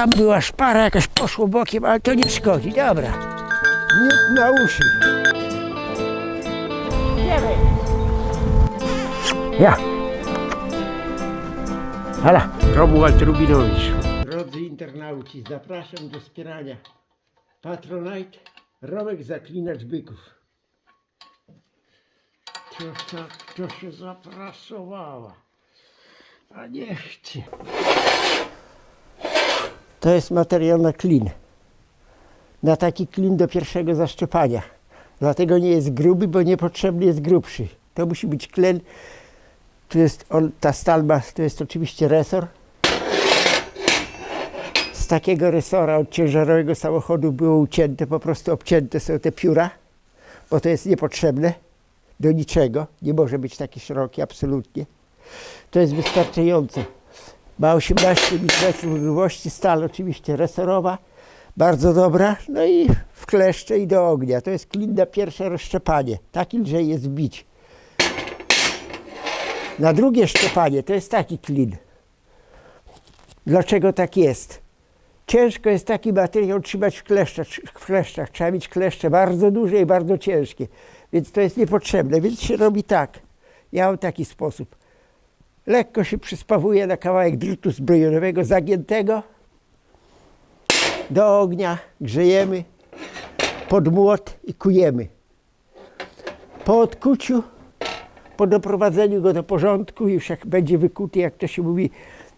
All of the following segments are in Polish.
tam była szpara, jakaś poszło bokiem, ale to nie szkodzi, dobra. Miód na uszy. Ja. Hala. Romuald Rubinowicz. Drodzy internauci, zapraszam do wspierania Patronite Romek Zaklinacz Byków. To się zaprasowała, a nie chce. To jest materiał na klin. Na taki klin do pierwszego zaszczepania. Dlatego nie jest gruby, bo niepotrzebny jest grubszy. To musi być klin. Tu jest ta stal, to jest oczywiście resor. Z takiego resora od ciężarowego samochodu było ucięte, po prostu obcięte są te pióra, bo to jest niepotrzebne do niczego. Nie może być taki szeroki, absolutnie. To jest wystarczające. Ma 18 mm grubości, stal oczywiście resorowa, bardzo dobra, no i w kleszcze i do ognia. To jest klin na pierwsze rozszczepanie, taki lżej jest bić. Na drugie szczepanie to jest taki klin. Dlaczego tak jest? Ciężko jest taki materiał trzymać w kleszczach. Trzeba mieć kleszcze bardzo duże i bardzo ciężkie, więc to jest niepotrzebne, więc się robi tak. Ja mam taki sposób. Lekko się przyspawuje na kawałek drutu zbrojeniowego zagiętego. Do ognia grzejemy, pod młot i kujemy. Po odkuciu, po doprowadzeniu go do porządku, już jak będzie wykuty, jak to się mówi,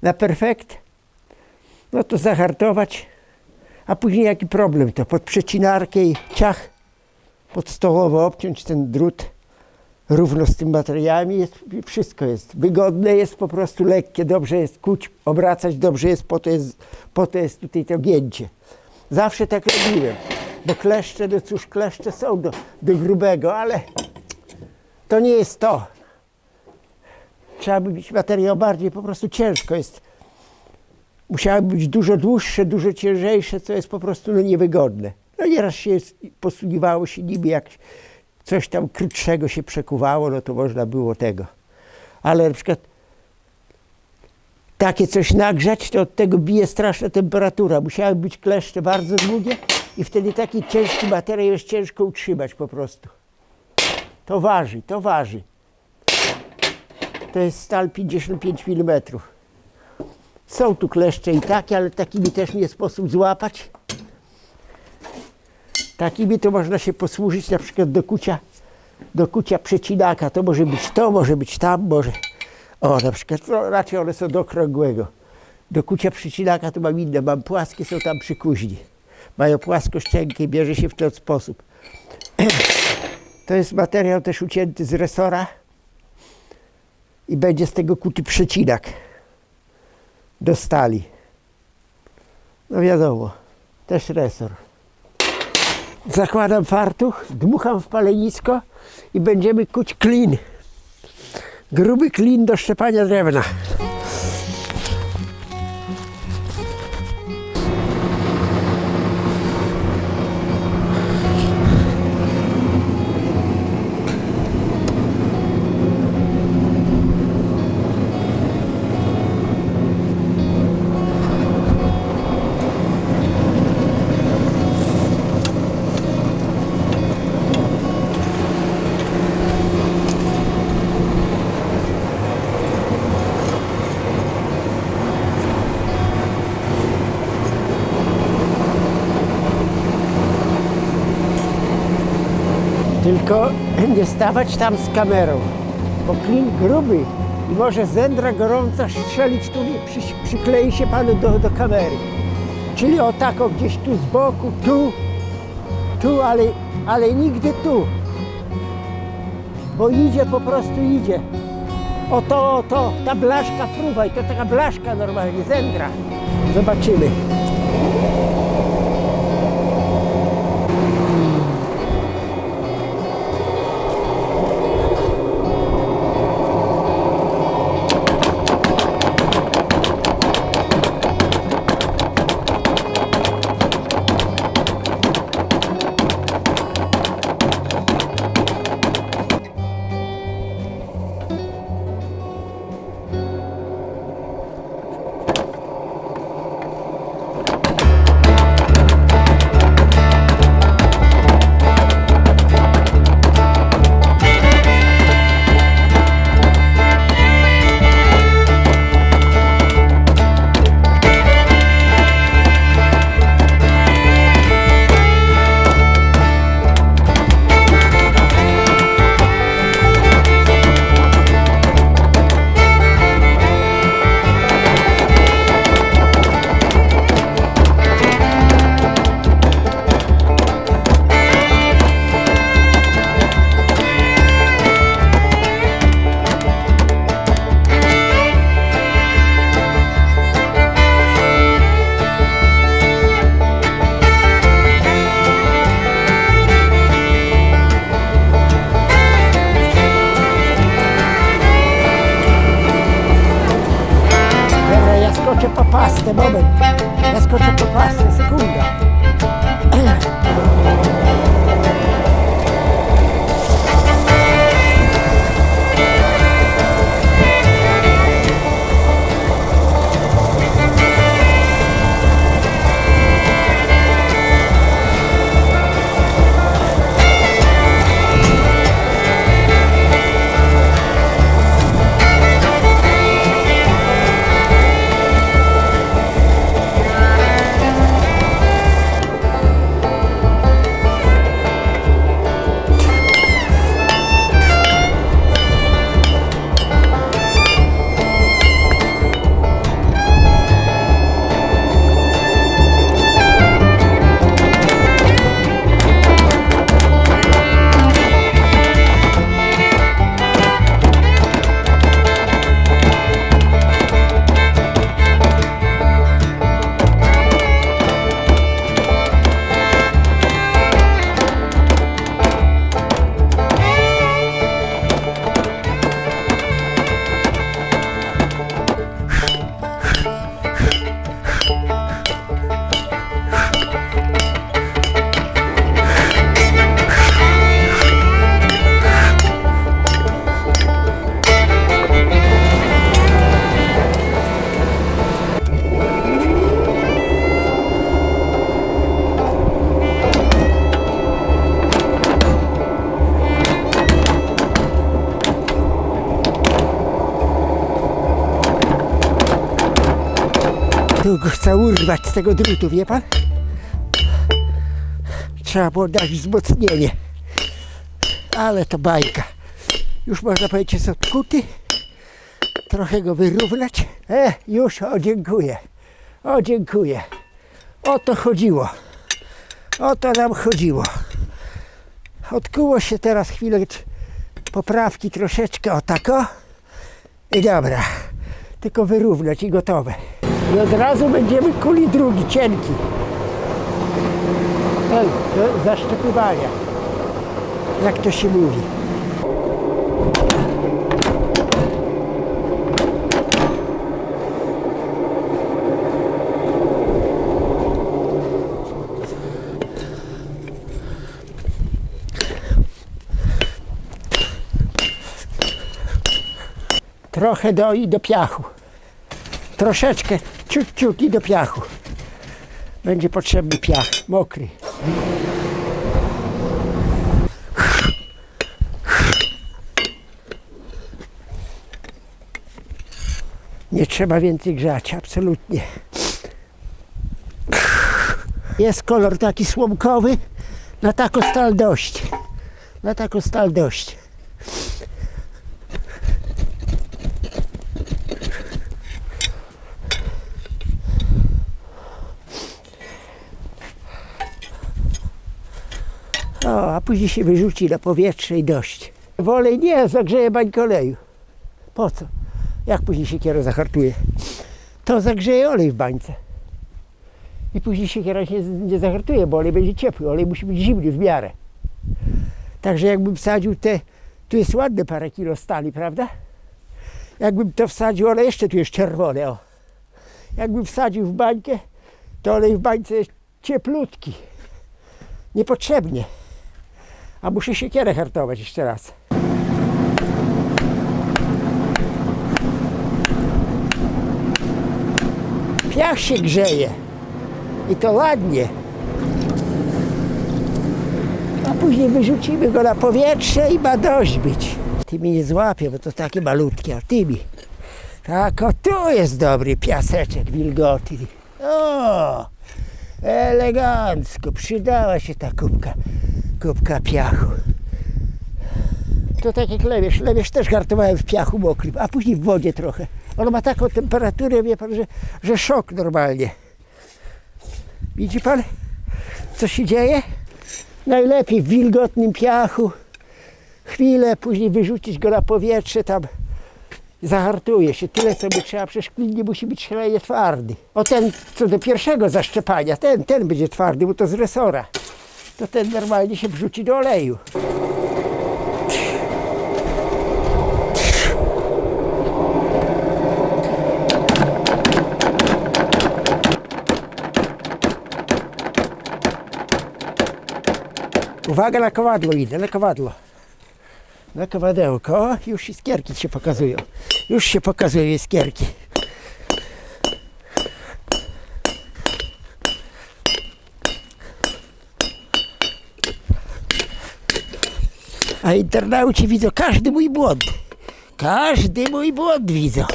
na perfekt, no to zahartować, a później jaki problem, to pod przecinarkę i ciach podstołowo obciąć ten drut równo z tym materiałami, jest, wszystko jest wygodne, jest po prostu lekkie, dobrze jest kuć, obracać, dobrze jest, po to jest tutaj to gięcie. Zawsze tak robiłem, bo kleszcze, no cóż, kleszcze są do grubego, ale to nie jest to. Trzeba by mieć materiał bardziej, po prostu ciężko jest. Musiały być dużo dłuższe, dużo ciężejsze, co jest po prostu no, niewygodne. No nieraz się posługiwało się niby, jak coś tam krótszego się przekuwało, no to można było tego. Ale na przykład takie coś nagrzać, to od tego bije straszna temperatura. Musiały być kleszcze bardzo długie i wtedy taki ciężki materiał jest ciężko utrzymać po prostu. To waży, to waży. To jest stal 55 mm. Są tu kleszcze i takie, ale takimi też nie sposób złapać. Takimi to można się posłużyć na przykład do kucia przecinaka. To może być tam, może. O, na przykład, no, raczej one są do okrągłego. Do kucia przecinaka to mam inne, mam płaskie, są tam przy kuźni. Mają płaskoszczenkę i bierze się w ten sposób. To jest materiał też ucięty z resora i będzie z tego kuty przecinak do stali. No wiadomo, też resor. Zakładam fartuch, dmucham w palenisko i będziemy kuć klin. Gruby klin do szczepania drewna. Tylko nie stawać tam z kamerą, bo klin gruby i może zędra gorąca strzelić tu, przyklei się panu do kamery. Czyli o tak, o gdzieś tu z boku, tu, ale nigdy tu. Bo idzie, po prostu idzie. O to, ta blaszka fruwa i to taka blaszka normalnie, zędra. Zobaczymy. Ja skoczę po pastę, moment. Ja skoczę po pastę, sekunda. Tu go chcę urwać z tego drutu, wie pan? Trzeba było dać wzmocnienie. Ale to bajka. Już można powiedzieć, jest odkuty. Trochę go wyrównać. Już, o dziękuję. O dziękuję. O to chodziło. O to nam chodziło. Odkuło się teraz chwilę poprawki troszeczkę, o tako. I dobra. Tylko wyrównać i gotowe. I od razu będziemy kuli drugi, cienki. Ten, do zaszczepywania. Jak to się mówi. Trochę do piachu. Troszeczkę, ciut i do piachu. Będzie potrzebny piach, mokry. Nie trzeba więcej grzać, absolutnie. Jest kolor taki słomkowy, na taką stal dość. Na taką stal dość. O, a później się wyrzuci na powietrze i dość. Wolej nie, zagrzeje bańkę oleju. Po co? Jak później siekiera zahartuje? To zagrzeje olej w bańce. I później siekiera się nie zahartuje, bo olej będzie ciepły. Olej musi być zimny w miarę. Także jakbym wsadził tu jest ładne parę kilo stali, prawda? Jakbym to wsadził, ale jeszcze tu jest czerwone, o. Jakbym wsadził w bańkę, to olej w bańce jest cieplutki. Niepotrzebnie. A muszę siekierę hartować jeszcze raz. Piach się grzeje. I to ładnie. A później wyrzucimy go na powietrze i ma dość być. Ty mi nie złapie, bo to takie malutkie, a ty mi. Tak, o tu jest dobry piaseczek wilgoty. O, elegancko, przydała się ta kubka piachu. To tak jak lewierz. Lewierz też hartowałem w piachu mokrym, a później w wodzie trochę. On ma taką temperaturę, wie pan, że szok normalnie. Widzi pan, co się dzieje? Najlepiej w wilgotnym piachu. Chwilę, później wyrzucić go na powietrze, tam zahartuje się. Tyle, co by trzeba, przecież klin nie musi być szalenie twardy. O ten, co do pierwszego zaszczepania, ten będzie twardy, bo to z resora. To ten normalnie się wrzuci do oleju. Uwaga, na kowadło idę, na kowadło. Na kowadełko. O, już iskierki się pokazują. Już się pokazują iskierki. A internauci widzą każdy mój błąd. Każdy mój błąd widzą.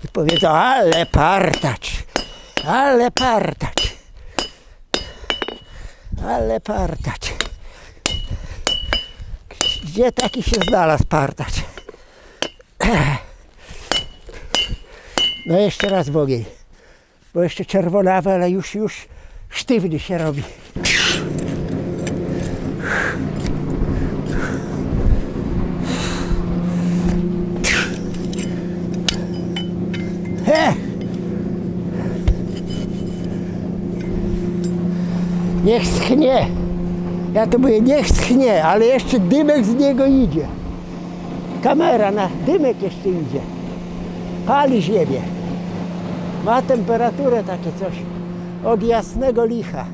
I powiedzą, ale partacz. Ale partacz. Ale partacz. Gdzie taki się znalazł partacz? No jeszcze raz w ogień. Bo jeszcze czerwonawy, ale już sztywny się robi. Niech schnie. Ja to mówię, niech schnie, ale jeszcze dymek z niego idzie. Kamera na dymek jeszcze idzie. Pali ziemię. Ma temperaturę takie coś od jasnego licha.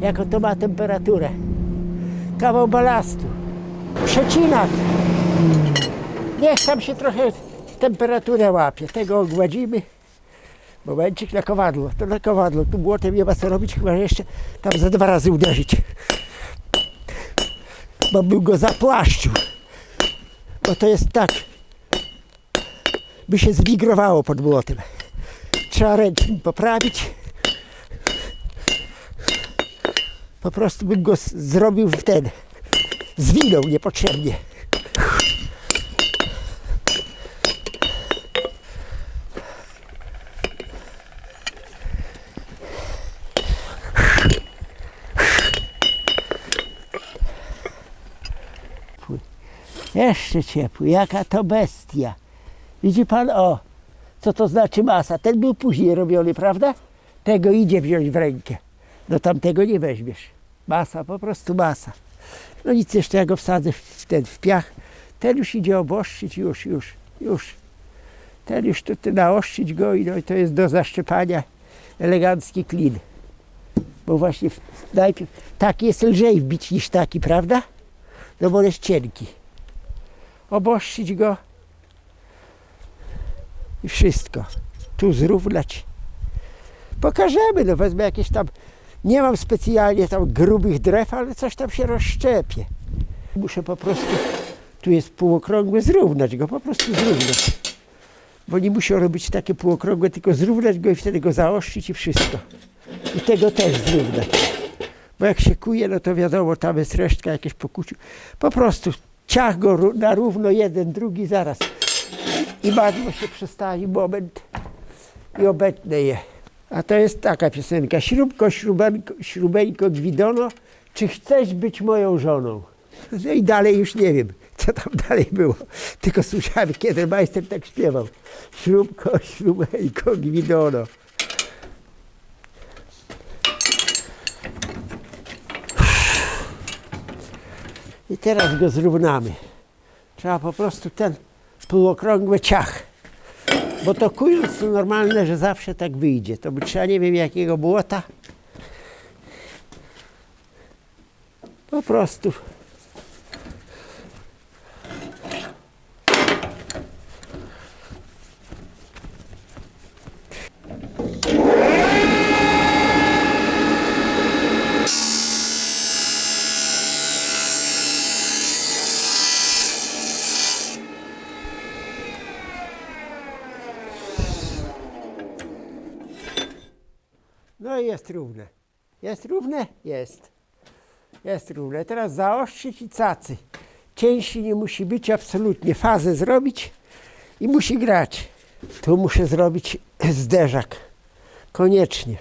Jako to ma temperaturę. Kawał balastu. Przecinak. Niech tam się trochę temperaturę łapie. Tego ogładzimy. Momencik na kowadło. To na kowadło. Tu błotem nie ma co robić, chyba że jeszcze tam za 2 razy uderzyć. Bo bym go zapłaszczył. Bo to jest tak. By się zwigrowało pod błotem. Trzeba ręcznym poprawić. Po prostu bym go zrobił w ten. Zwinął niepotrzebnie. Jeszcze ciepły, jaka to bestia. Widzi pan, o, co to znaczy masa. Ten był później robiony, prawda? Tego idzie wziąć w rękę. No tamtego nie weźmiesz. Masa, po prostu masa. No nic, jeszcze ja go wsadzę w piach. Ten już idzie oboszczyć, już. Ten już tu naoszczyć go i no, to jest do zaszczepania elegancki klin. Bo właśnie najpierw taki jest lżej wbić niż taki, prawda? No bo jest cienki. Oboszczyć go i wszystko. Tu zrównać. Pokażemy, no wezmę jakieś tam, nie mam specjalnie tam grubych drew, ale coś tam się rozszczepie. Muszę po prostu, tu jest półokrągłe, zrównać go, po prostu zrównać. Bo nie muszę robić takie półokrągłe, tylko zrównać go i wtedy go zaostrzyć i wszystko. I tego też zrównać. Bo jak się kuje, no to wiadomo, tam jest resztka jakieś pokuciu. Po prostu ciach go na równo, jeden, drugi, zaraz. I madło się przestawi moment i obetnę je. A to jest taka piosenka. Śrubko, śrubeńko, gwidono, czy chcesz być moją żoną? No i dalej już nie wiem, co tam dalej było. Tylko słyszałem, kiedy majster tak śpiewał. Śrubko, śrubeńko, gwidono. I teraz go zrównamy. Trzeba po prostu ten półokrągły ciach. Bo to kując to normalne, że zawsze tak wyjdzie. To by trzeba nie wiem jakiego błota. Po prostu. No i jest równe. Jest równe? Jest. Jest równe. Teraz zaostrzyć i cacy. Cięższy nie musi być absolutnie. Fazę zrobić i musi grać. Tu muszę zrobić zderzak. Koniecznie.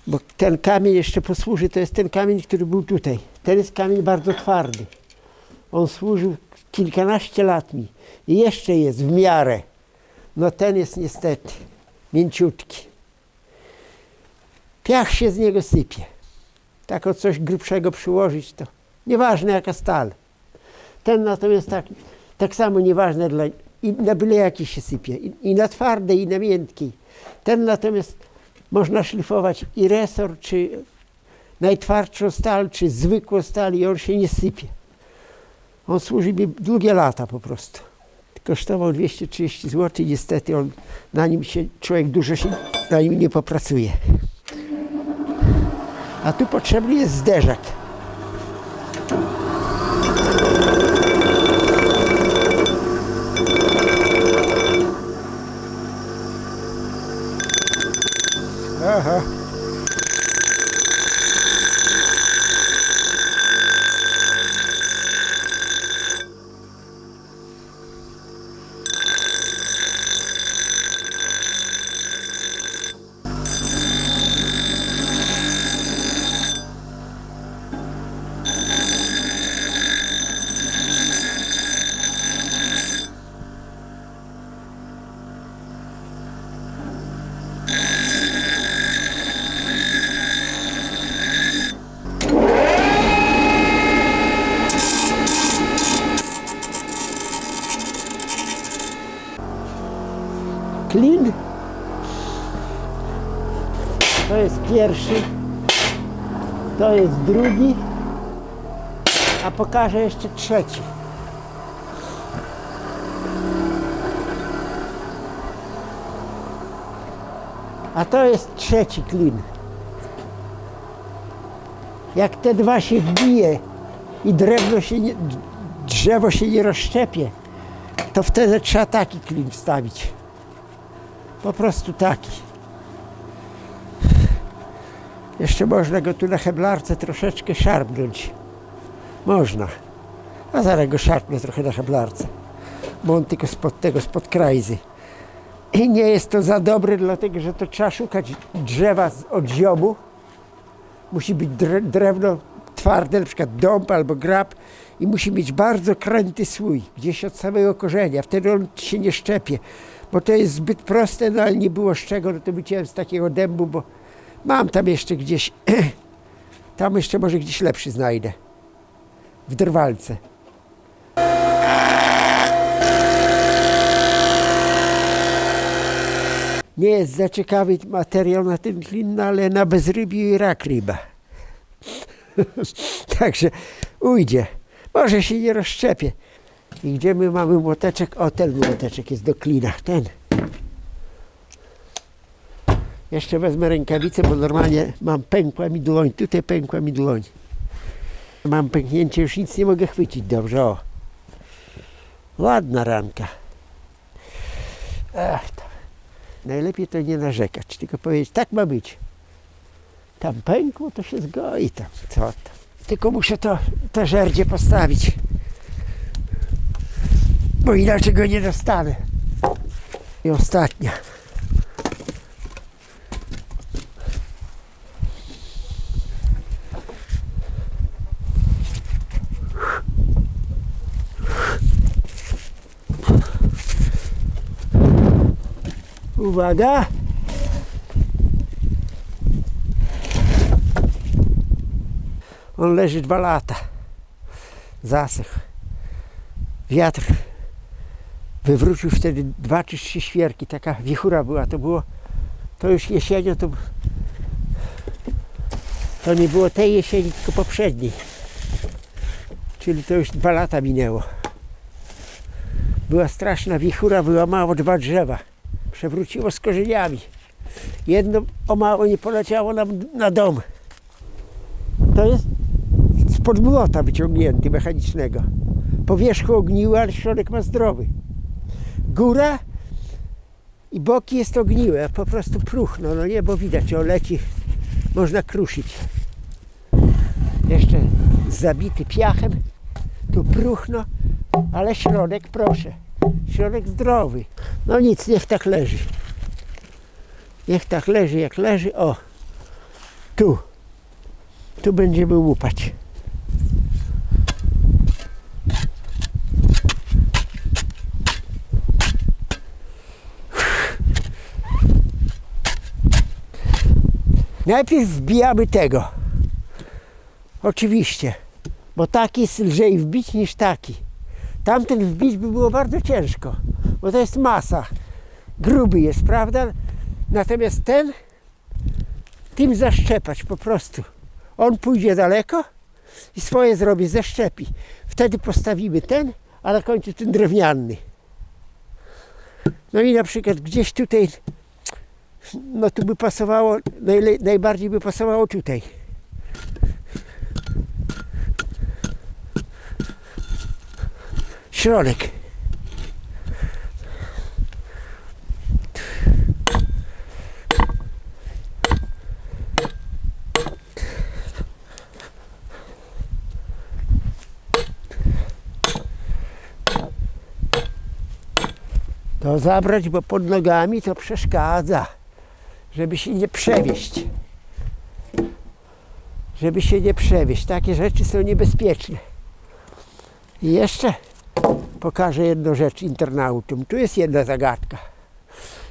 Bo ten kamień jeszcze posłuży. To jest ten kamień, który był tutaj. Ten jest kamień bardzo twardy. On służył kilkanaście lat mi. I jeszcze jest w miarę. No ten jest niestety mięciutki. Piach się z niego sypie. Tak o coś grubszego przyłożyć to nieważne jaka stal. Ten natomiast tak samo nieważne i na byle jaki się sypie. I na twardej, i na miękkiej. Ten natomiast można szlifować i resor, czy najtwardszą stal, czy zwykłą stal i on się nie sypie. On służy mi długie lata po prostu. Kosztował 230 zł i niestety on, na nim się, człowiek dużo się na nim nie popracuje. A tu potrzebny jest zderzak. Aha. Klin to jest pierwszy, to jest drugi, a pokażę jeszcze trzeci. A to jest trzeci klin. Jak te dwa się wbije i drzewo się nie rozszczepie, to wtedy trzeba taki klin wstawić. Po prostu taki. Jeszcze można go tu na heblarce troszeczkę szarpnąć. Można. A zaraz go szarpnę trochę na heblarce. Bo on tylko spod krajzy. I nie jest to za dobre, dlatego że to trzeba szukać drzewa od ziomu. Musi być drewno twarde, na przykład dąb albo grab. I musi mieć bardzo kręty słój, gdzieś od samego korzenia. Wtedy on się nie szczepie. Bo to jest zbyt proste, no ale nie było z czego, no to wyciąłem z takiego dębu, bo mam tam jeszcze gdzieś, tam jeszcze może gdzieś lepszy znajdę, w drwalce. Nie jest za ciekawy materiał na ten klin, no ale na bezrybiu i rak ryba. Także ujdzie, może się nie rozszczepie. I gdzie my mamy młoteczek? O, ten młoteczek jest do klina, ten. Jeszcze wezmę rękawicę, bo normalnie mam pękła mi dłoń, tutaj pękła mi dłoń. Mam pęknięcie, już nic nie mogę chwycić dobrze, o. Ładna ranka. Ach, to. Najlepiej to nie narzekać, tylko powiedzieć, tak ma być. Tam pękło, to się zgoi tam, co tam. Tylko muszę to żerdzie postawić. Bo inaczej go nie dostanę. I ostatnia. Uwaga! On leży 2 lata. Zasych. Wiatr wywrócił wtedy 2 czy 3 świerki, taka wichura była, to już jesienią, to nie było tej jesieni, tylko poprzedniej, czyli to już 2 lata minęło. Była straszna wichura, wyłamało 2 drzewa, przewróciło z korzeniami, jedno o mało nie poleciało na dom. To jest spod młota wyciągnięty mechanicznego. Po wierzchu ogniły, ale środek ma zdrowy. Góra i boki jest ogniłe, a po prostu próchno, no nie, bo widać, on leci, można kruszyć. Jeszcze zabity piachem, tu próchno, ale środek, proszę, środek zdrowy. No nic, niech tak leży. Niech tak leży, jak leży, o, tu będziemy łupać. Najpierw wbijamy tego. Oczywiście, bo taki jest lżej wbić niż taki. Tamten wbić by było bardzo ciężko, bo to jest masa. Gruby jest, prawda? Natomiast tym zaszczepać po prostu. On pójdzie daleko i swoje zrobi, zeszczepi. Wtedy postawimy ten, a na końcu ten drewniany. No i na przykład gdzieś tutaj, no tu by pasowało, najbardziej by pasowało tutaj. Środek. To zabrać, bo pod nogami to przeszkadza, żeby się nie przewieźć. Żeby się nie przewieźć. Takie rzeczy są niebezpieczne. I jeszcze pokażę jedną rzecz internautom. Tu jest jedna zagadka.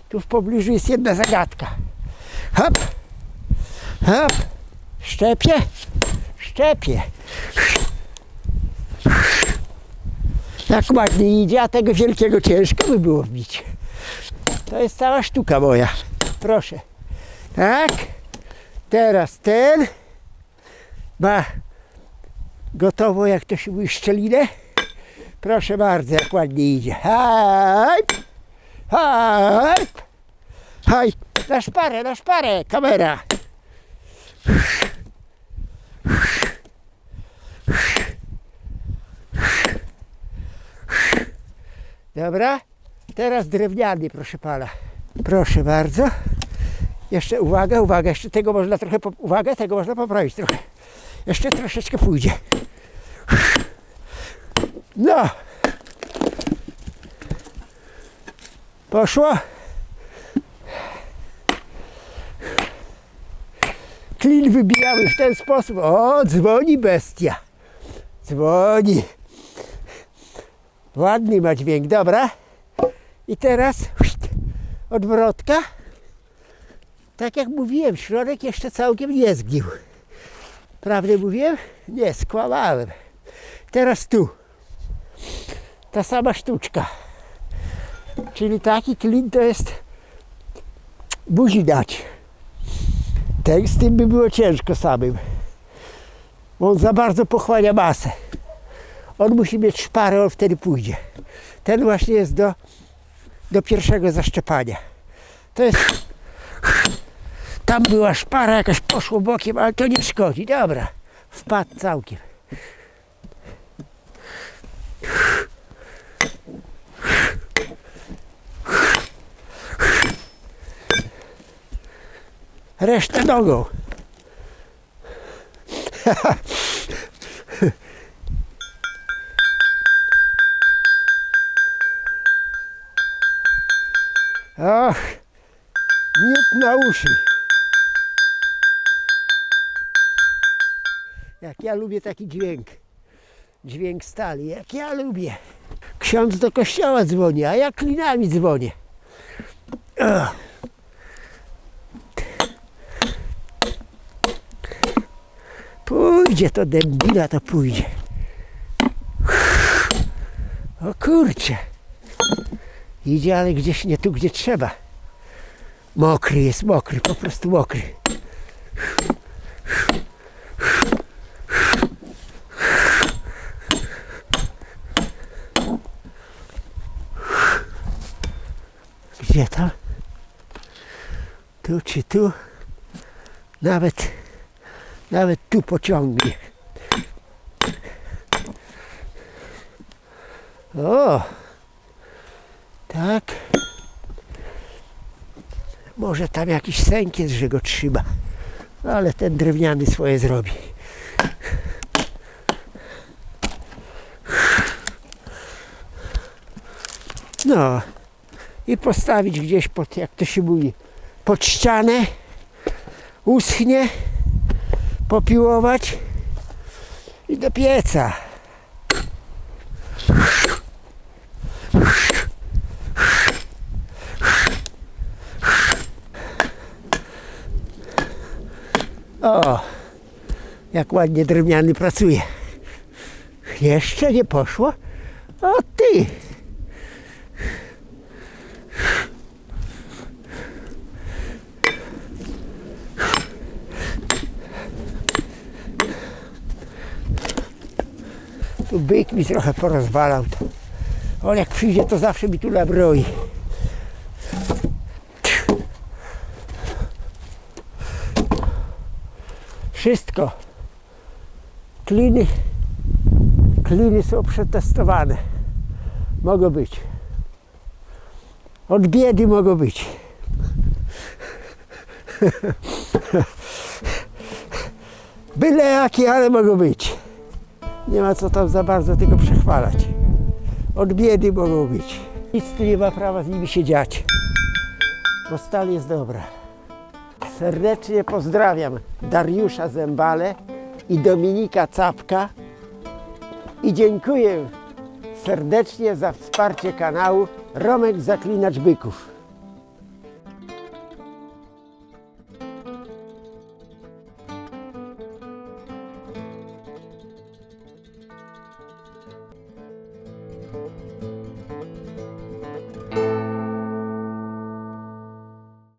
Tu w pobliżu jest jedna zagadka. Hop! Hop! Szczepię! Szczepię! Jak ładnie idzie, a tego wielkiego ciężko by było wbić. To jest cała sztuka moja. Proszę. Tak. Teraz ten ma gotowo, jak to się mówi, szczelinę. Proszę bardzo, jak ładnie idzie. Hajp! Hajp! Hajp! Na szparę, kamera. Dobra, teraz drewniany, proszę pana. Proszę bardzo. Jeszcze uwaga, jeszcze tego można trochę, tego można poprawić trochę. Jeszcze troszeczkę pójdzie. No. Poszło. Klin wybijamy w ten sposób. O, dzwoni bestia. Dzwoni. Ładny ma dźwięk, dobra. I teraz odwrotka. Tak jak mówiłem, środek jeszcze całkiem nie zgnił. Prawdę mówiłem? Nie, skłamałem. Teraz tu. Ta sama sztuczka. Czyli taki klin to jest buzi dać. Tak z tym by było ciężko samym. Bo on za bardzo pochłania masę. On musi mieć szparę, on wtedy pójdzie. Ten właśnie jest do pierwszego zaszczepania. To jest... Tam była szpara, jakaś poszło bokiem, ale to nie szkodzi. Dobra, wpadł całkiem. Resztę nogą. Och, miód na uszy. Jak ja lubię taki dźwięk. Dźwięk stali, jak ja lubię. Ksiądz do kościoła dzwoni, a ja klinami dzwonię. Pójdzie to dębina, to pójdzie. O kurczę. Idzie, ale gdzieś nie tu, gdzie trzeba. Mokry jest, mokry, po prostu mokry. Gdzie tam? Tu czy tu? Nawet tu pociągnie. O! Tak. Może tam jakiś sęk jest, że go trzyma. Ale ten drewniany swoje zrobi. No. I postawić gdzieś pod, jak to się mówi, pod ścianę. Uschnie. Popiłować. I do pieca. O, jak ładnie drewniany pracuje. Jeszcze nie poszło? O ty! Tu byk mi trochę porozwalał. On jak przyjdzie, to zawsze mi tu nabroi. Wszystko. Kliny są przetestowane. Mogą być. Od biedy mogą być. Byle jakie, ale mogą być. Nie ma co tam za bardzo tego przechwalać. Od biedy mogą być. Nic tu nie ma prawa z nimi się dziać, bo stal jest dobra. Serdecznie pozdrawiam Dariusza Zembale i Dominika Capka i dziękuję serdecznie za wsparcie kanału Romek Zaklinacz Byków.